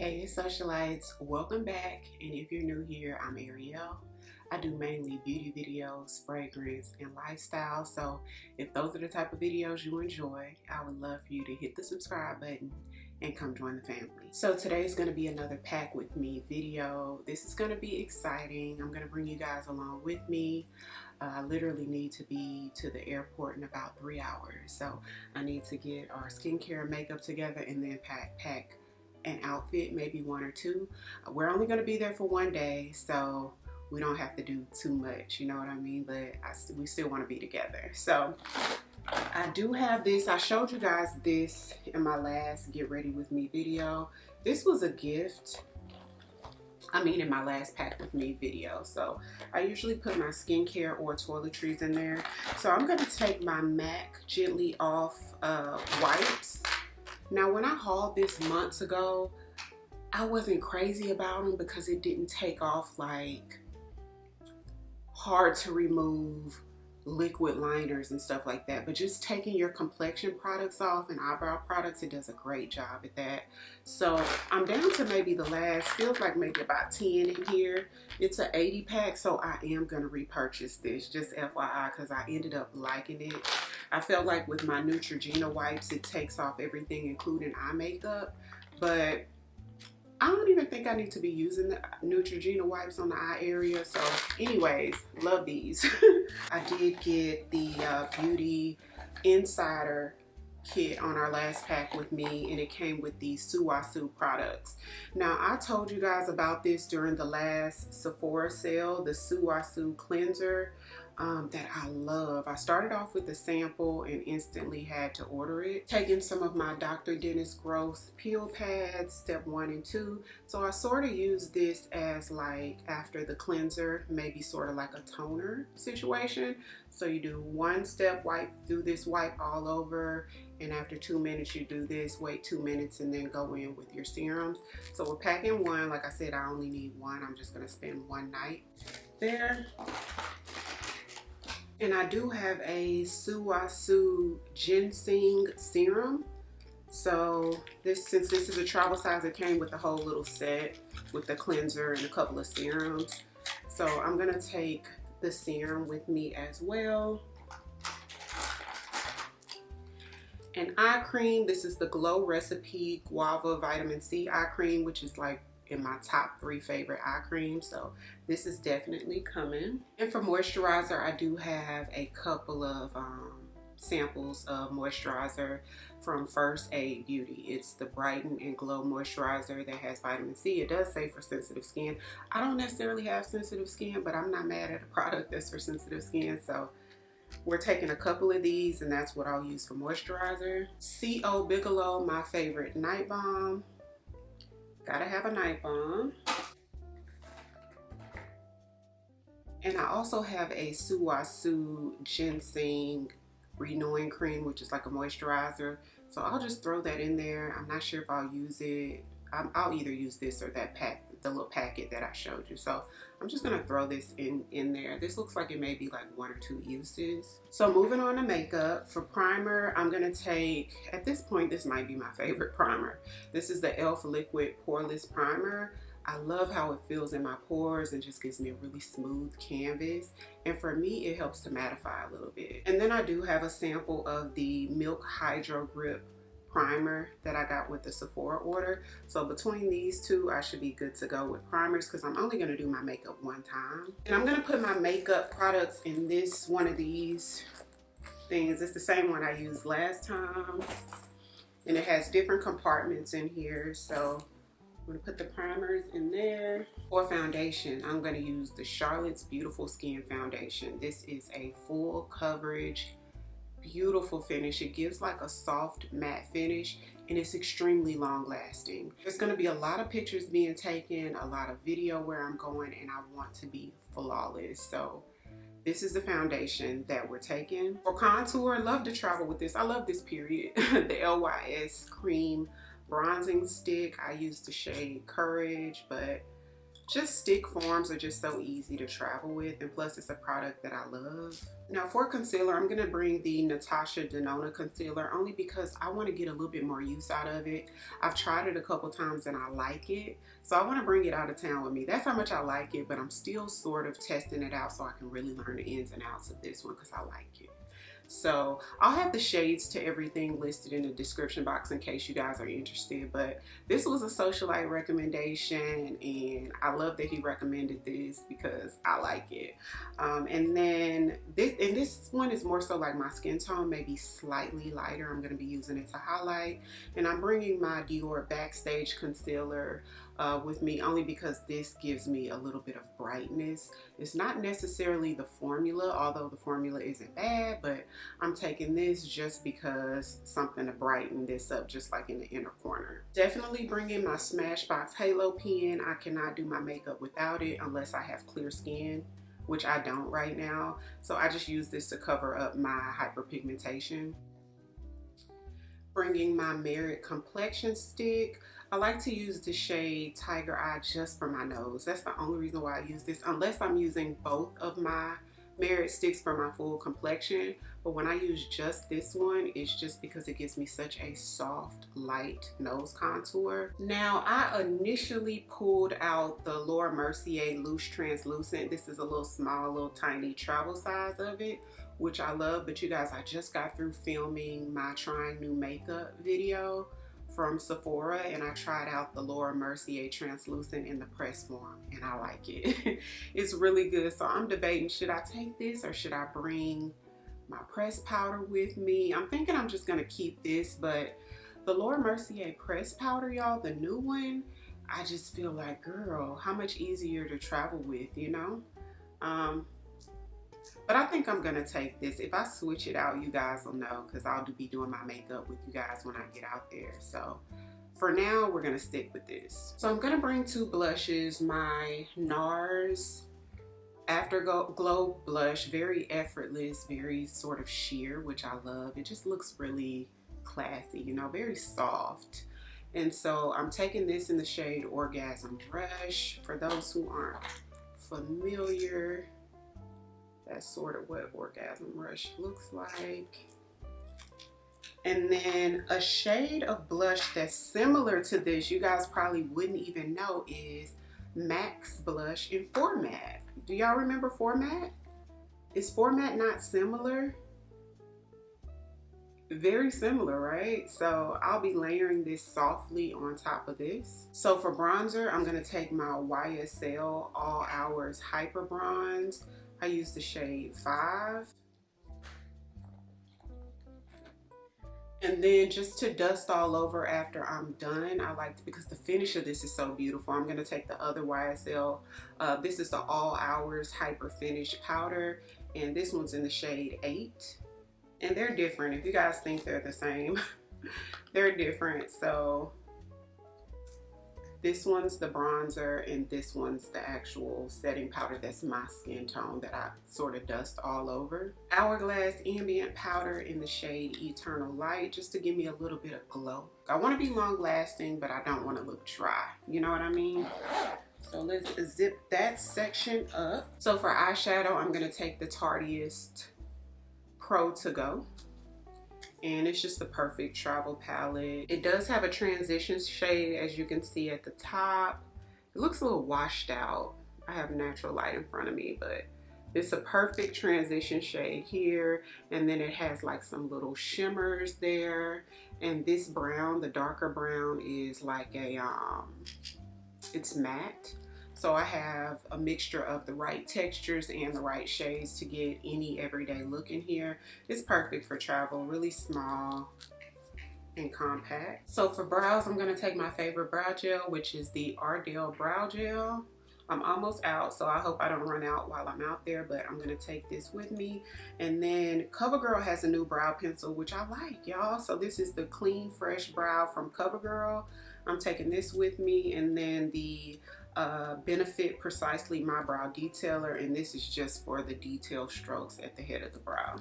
Hey socialites, welcome back, and if you're new here, I'm Ariell. I do mainly beauty videos, fragrance, and lifestyle, so if those are the type of videos you enjoy, I would love for you to hit the subscribe button and come join the family. So today's going to be another pack with me video. This is going to be exciting. I'm going to bring you guys along with me. I literally need to be to the airport in about 3 hours, so I need to get our skincare and makeup together and then pack an outfit, maybe one or two. We're only going to be there for 1 day, so we don't have to do too much, you know what I mean? But we still want to be together. So I do have this. I showed you guys this in my last Get Ready With Me video. This was a gift. In my last pack with me video. So I usually put my skincare or toiletries in there. So I'm going to take my MAC Gently Off wipes. Now, when I hauled this months ago, I wasn't crazy about them because it didn't take off like hard to remove liquid liners and stuff like that. But just taking your complexion products off and eyebrow products, it does a great job at that. So I'm down to maybe the last, feels like maybe about 10 in here. It's an 80 pack, so I am going to repurchase this, just FYI, because I ended up liking it. I felt like with my Neutrogena wipes, it takes off everything, including eye makeup, but I don't even think I need to be using the Neutrogena wipes on the eye area. So anyways, love these. I did get the Beauty Insider kit on our last pack with me, and it came with these Suwasuu products. Now, I told you guys about this during the last Sephora sale, the Suwasuu cleanser that I love. I started off with a sample and instantly had to order it. Taking some of my Dr. Dennis Gross peel pads, step 1 and 2. So I sort of use this as like after the cleanser, maybe sort of like a toner situation. So you do 1 step, do this wipe all over, and after 2 minutes you do this, wait 2 minutes, and then go in with your serums. So we're packing 1. Like I said, I only need 1. I'm just going to spend 1 night there. And I do have a Suwasuu Ginseng Serum. So since this is a travel size, it came with the whole little set with the cleanser and a couple of serums. So I'm going to take the serum with me as well. An eye cream. This is the Glow Recipe Guava Vitamin C eye cream, which is like in my top 3 favorite eye creams, so this is definitely coming. And for moisturizer, I do have a couple of samples of moisturizer from First Aid Beauty. It's the Brighten and Glow moisturizer that has vitamin C. It does say for sensitive skin. I don't necessarily have sensitive skin, but I'm not mad at a product that's for sensitive skin, so we're taking a couple of these, and that's what I'll use for moisturizer. C.O. Bigelow, my favorite night balm. Gotta have a night balm. And I also have a Suwasuu Ginseng Renewing Cream, which is like a moisturizer. So I'll just throw that in there. I'm not sure if I'll use it. I'll either use this or that pack, the little packet that I showed you. So I'm just gonna throw this in there. This looks like it may be like 1 or 2 uses. So moving on to makeup. For primer, I'm gonna take, at this point, this might be my favorite primer. This is the e.l.f. Liquid Poreless Primer. I love how it feels in my pores and just gives me a really smooth canvas. And for me, it helps to mattify a little bit. And then I do have a sample of the Milk Hydro Grip primer that I got with the Sephora order. So between these two, I should be good to go with primers because I'm only going to do my makeup 1 time. And I'm going to put my makeup products in this one of these things. It's the same one I used last time, and it has different compartments in here. So I'm going to put the primers in there. For foundation, I'm going to use the Charlotte's Beautiful Skin Foundation. This is a full coverage, beautiful finish. It gives like a soft matte finish, and it's extremely long lasting. There's going to be a lot of pictures being taken, a lot of video where I'm going, and I want to be flawless. So this is the foundation that we're taking. For contour, I love to travel with this. I love this period. The LYS Cream Bronzing Stick. I use the shade Courage, but Just stick forms are just so easy to travel with, and plus it's a product that I love. Now for concealer, I'm gonna bring the Natasha Denona concealer only because I want to get a little bit more use out of it. I've tried it a couple times and I like it, so I want to bring it out of town with me. That's how much I like it, but I'm still sort of testing it out so I can really learn the ins and outs of this one because I like it. So I'll have the shades to everything listed in the description box in case you guys are interested, but this was a socialite recommendation and I love that he recommended this because I like it. And then this one is more so like my skin tone, maybe slightly lighter. I'm going to be using it to highlight, and I'm bringing my Dior Backstage concealer with me only because this gives me a little bit of brightness. It's not necessarily the formula, although the formula isn't bad, but I'm taking this just because something to brighten this up, just like in the inner corner. Definitely bringing my Smashbox Halo pen. I cannot do my makeup without it unless I have clear skin, which I don't right now. So I just use this to cover up my hyperpigmentation. Bringing my Merit complexion stick. I like to use the shade Tiger Eye just for my nose. That's the only reason why I use this, unless I'm using both of my Merit sticks for my full complexion. But when I use just this one, it's just because it gives me such a soft, light nose contour. Now, I initially pulled out the Laura Mercier Loose Translucent. This is a little small, little tiny travel size of it, which I love. But you guys, I just got through filming my trying new makeup video from Sephora, and I tried out the Laura Mercier Translucent in the press form, and I like it. It's really good. So I'm debating, should I take this or should I bring my pressed powder with me? I'm thinking I'm just gonna keep this, but the Laura Mercier pressed powder, y'all, the new one, I just feel like, girl, how much easier to travel with, you know? But I think I'm gonna take this. If I switch it out, you guys will know because I'll be doing my makeup with you guys when I get out there. So for now, we're gonna stick with this. So I'm gonna bring two blushes. My NARS Afterglow blush, very effortless, very sort of sheer, which I love. It just looks really classy, you know, very soft. And so I'm taking this in the shade Orgasm Rush. For those who aren't familiar, that's sort of what Orgasm Rush looks like. And then a shade of blush that's similar to this, you guys probably wouldn't even know, is Max Blush in Format. Do y'all remember Format? Is Format not similar? Very similar, right? So I'll be layering this softly on top of this. So for bronzer, I'm gonna take my YSL All Hours Hyper Bronze. I use the shade 5. And then just to dust all over after I'm done, I like to, because the finish of this is so beautiful, I'm gonna take the other YSL. This is the All Hours Hyper Finish Powder, and this one's in the shade 8. And they're different. If you guys think they're the same, they're different. So this one's the bronzer and this one's the actual setting powder. That's my skin tone that I sort of dust all over. Hourglass Ambient Powder in the shade Eternal Light, just to give me a little bit of glow. I want to be long lasting, but I don't want to look dry. You know what I mean? So let's zip that section up. So for eyeshadow, I'm going to take the Tardiest Pro To Go. And it's just the perfect travel palette. It does have a transition shade, as you can see at the top. It looks a little washed out. I have natural light in front of me, but it's a perfect transition shade here. And then it has like some little shimmers there. And this brown, the darker brown, is like a, it's matte. So I have a mixture of the right textures and the right shades to get any everyday look in here. It's perfect for travel, really small and compact. So for brows, I'm gonna take my favorite brow gel, which is the Ariell Brow Gel. I'm almost out, so I hope I don't run out while I'm out there, but I'm gonna take this with me. And then Covergirl has a new brow pencil, which I like, y'all. So this is the Clean Fresh Brow from Covergirl. I'm taking this with me, and then the Benefit Precisely My Brow Detailer, and this is just for the detail strokes at the head of the brow.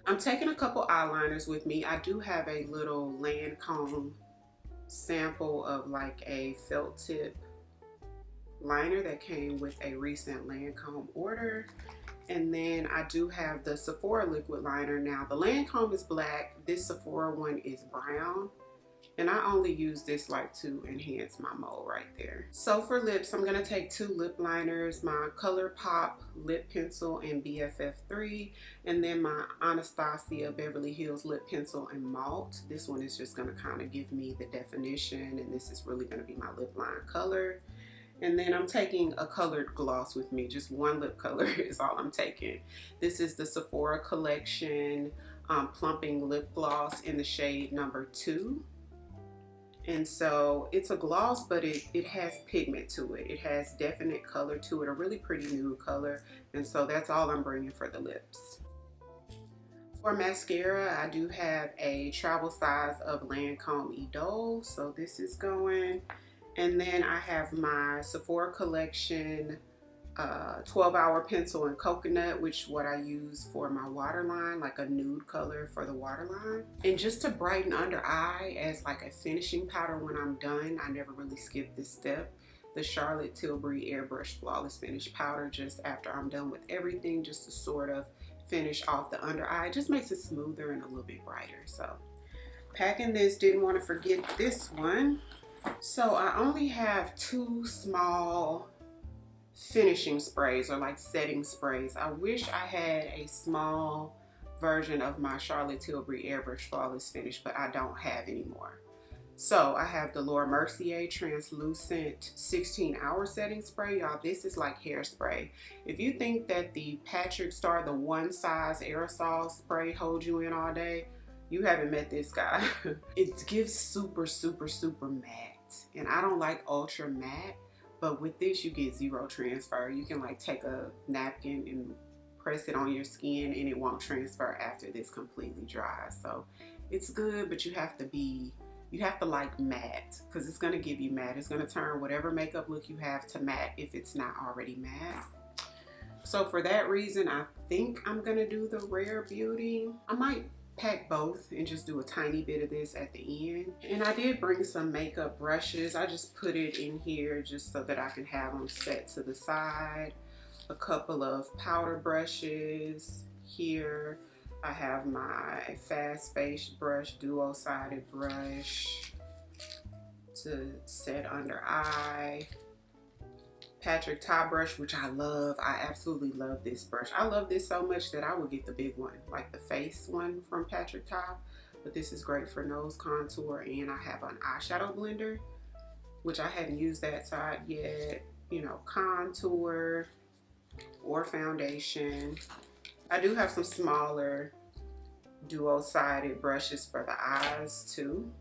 I'm taking a couple eyeliners with me. I do have a little Lancome sample of like a felt tip liner that came with a recent Lancome order. And then I do have the Sephora liquid liner. Now the Lancome is black, this Sephora one is brown. And I only use this like to enhance my mole right there. So for lips, I'm gonna take 2 lip liners, my ColourPop lip pencil in BFF3, and then my Anastasia Beverly Hills lip pencil in Malt. This one is just gonna kind of give me the definition, and this is really gonna be my lip line color. And then I'm taking a colored gloss with me, just one lip color is all I'm taking. This is the Sephora Collection Plumping Lip Gloss in the shade number 2. And so it's a gloss, but it has pigment to it. It has definite color to it, a really pretty nude color. And so that's all I'm bringing for the lips. For mascara, I do have a travel size of Lancome Idole. So this is going. And then I have my Sephora Collection 12-hour pencil in coconut, which is what I use for my waterline, like a nude color for the waterline. And just to brighten under eye as like a finishing powder when I'm done, I never really skip this step, the Charlotte Tilbury Airbrush Flawless Finish Powder just after I'm done with everything, just to sort of finish off the under eye. It just makes it smoother and a little bit brighter. So packing this, didn't want to forget this one. So I only have 2 small finishing sprays, or like setting sprays. I wish I had a small version of my Charlotte Tilbury Airbrush Flawless Finish, but I don't have anymore. So I have the Laura Mercier Translucent 16-hour setting spray. Y'all, this is like hairspray. If you think that the Patrick Star, the one size aerosol spray holds you in all day, you haven't met this guy. It gives super, super, super matte. And I don't like ultra matte. But with this, you get zero transfer. You can like take a napkin and press it on your skin and it won't transfer after this completely dries. So it's good, but you have to like matte, because it's gonna give you matte. It's gonna turn whatever makeup look you have to matte if it's not already matte. So for that reason, I think I'm gonna do the Rare Beauty. I might pack both and just do a tiny bit of this at the end. And I did bring some makeup brushes. I just put it in here just so that I can have them set to the side. A couple of powder brushes here. I have my fast face brush, dual-sided brush to set under eye. Patrick Top brush, which I love. I absolutely love this brush. I love this so much that I would get the big one, like the face one from Patrick Top. But this is great for nose contour, and I have an eyeshadow blender, which I hadn't used that side yet. You know, contour or foundation. I do have some smaller dual-sided brushes for the eyes too.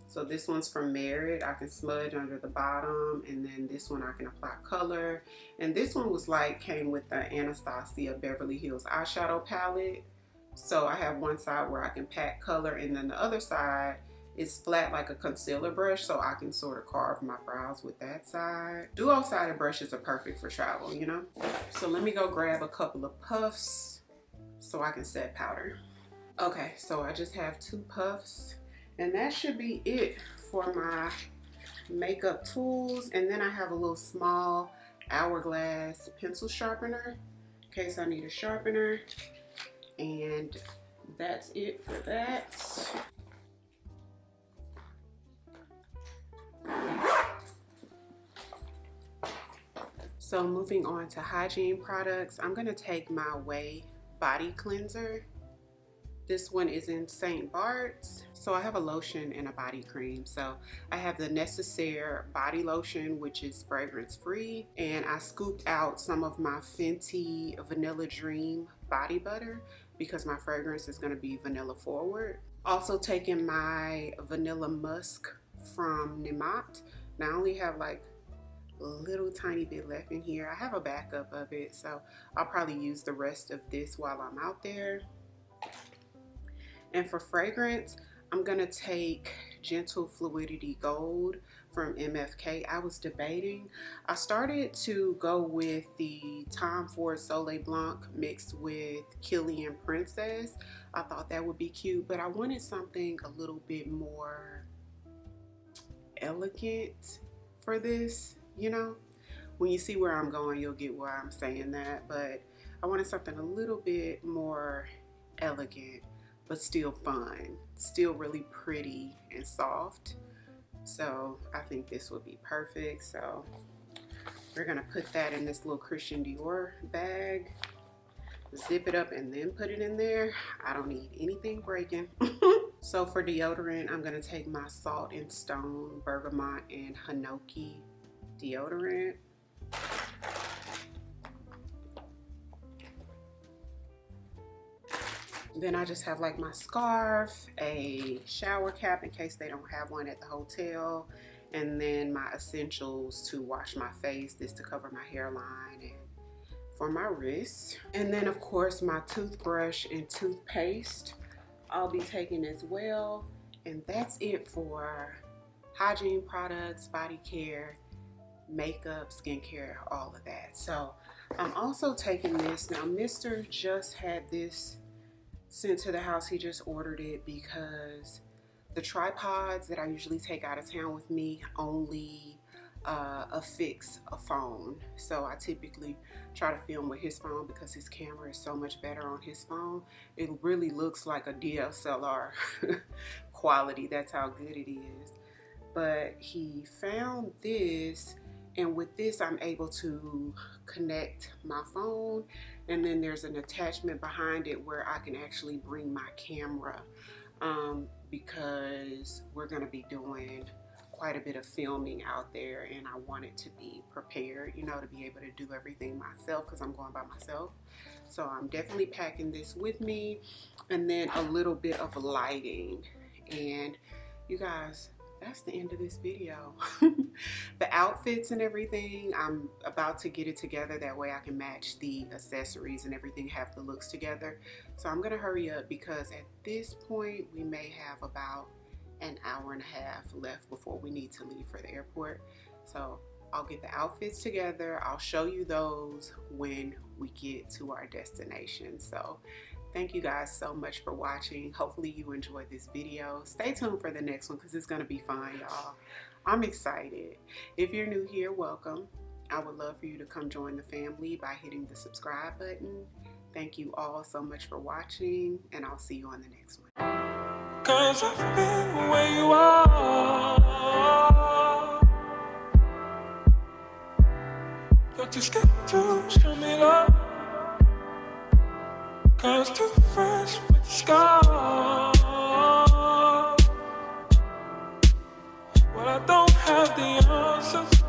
So this one's from Merit. I can smudge under the bottom, and then this one I can apply color. And this one was like, came with the Anastasia Beverly Hills Eyeshadow Palette. So I have one side where I can pack color, and then the other side is flat like a concealer brush, so I can sort of carve my brows with that side. Dual-sided brushes are perfect for travel, you know? So let me go grab a couple of puffs so I can set powder. Okay, so I just have 2 puffs. And that should be it for my makeup tools. And then I have a little small Hourglass pencil sharpener in case I need a sharpener. And that's it for that. So moving on to hygiene products, I'm going to take my Way Body Cleanser. This one is in St. Bart's. So I have a lotion and a body cream. So I have the Necessaire body lotion, which is fragrance free. And I scooped out some of my Fenty Vanilla Dream body butter because my fragrance is going to be vanilla forward. Also taking my Vanilla Musk from Malt. Now I only have like a little tiny bit left in here. I have a backup of it, so I'll probably use the rest of this while I'm out there. And for fragrance, I'm gonna take Gentle Fluidity Gold from MFK. I was debating. I started to go with the Tom Ford Soleil Blanc mixed with Killian Princess. I thought that would be cute, but I wanted something a little bit more elegant for this, you know? when you see where I'm going, you'll get why I'm saying that. But I wanted something a little bit more elegant, but still fun, still really pretty and soft. So I think this would be perfect. So we're gonna put that in this little Christian Dior bag, zip it up and then put it in there. I don't need anything breaking. So for deodorant, I'm gonna take my Salt and Stone Bergamot and Hinoki deodorant. Then I just have like my scarf, a shower cap in case they don't have one at the hotel, and then my essentials to wash my face, this to cover my hairline and for my wrists. And then of course my toothbrush and toothpaste I'll be taking as well. And that's it for hygiene products, body care, makeup, skincare, all of that. So I'm also taking this. Now Mr. just had this sent to the house. He just ordered it because the tripods that I usually take out of town with me only affix a phone. So I typically try to film with his phone because his camera is so much better on his phone. It really looks like a DSLR quality. That's how good it is. But he found this, and with this I'm able to connect my phone, and then there's an attachment behind it where I can actually bring my camera because we're going to be doing quite a bit of filming out there, and I wanted to be prepared, you know, to be able to do everything myself because I'm going by myself. So I'm definitely packing this with me, and then a little bit of lighting. And you guys, that's the end of this video. The outfits and everything, I'm about to get it together. That way I can match the accessories and everything, have the looks together. So I'm gonna hurry up because at this point we may have about an hour and a half left before we need to leave for the airport. So I'll get the outfits together. I'll show you those when we get to our destination. So thank you guys so much for watching. Hopefully you enjoyed this video. Stay tuned for the next one because it's gonna be fun, y'all. I'm excited. If you're new here, welcome. I would love for you to come join the family by hitting the subscribe button. Thank you all so much for watching, and I'll see you on the next one. 'Cause I've been where you are. You're too scared to show me love. 'Cause too fresh with the scars. Well, I don't have the answers.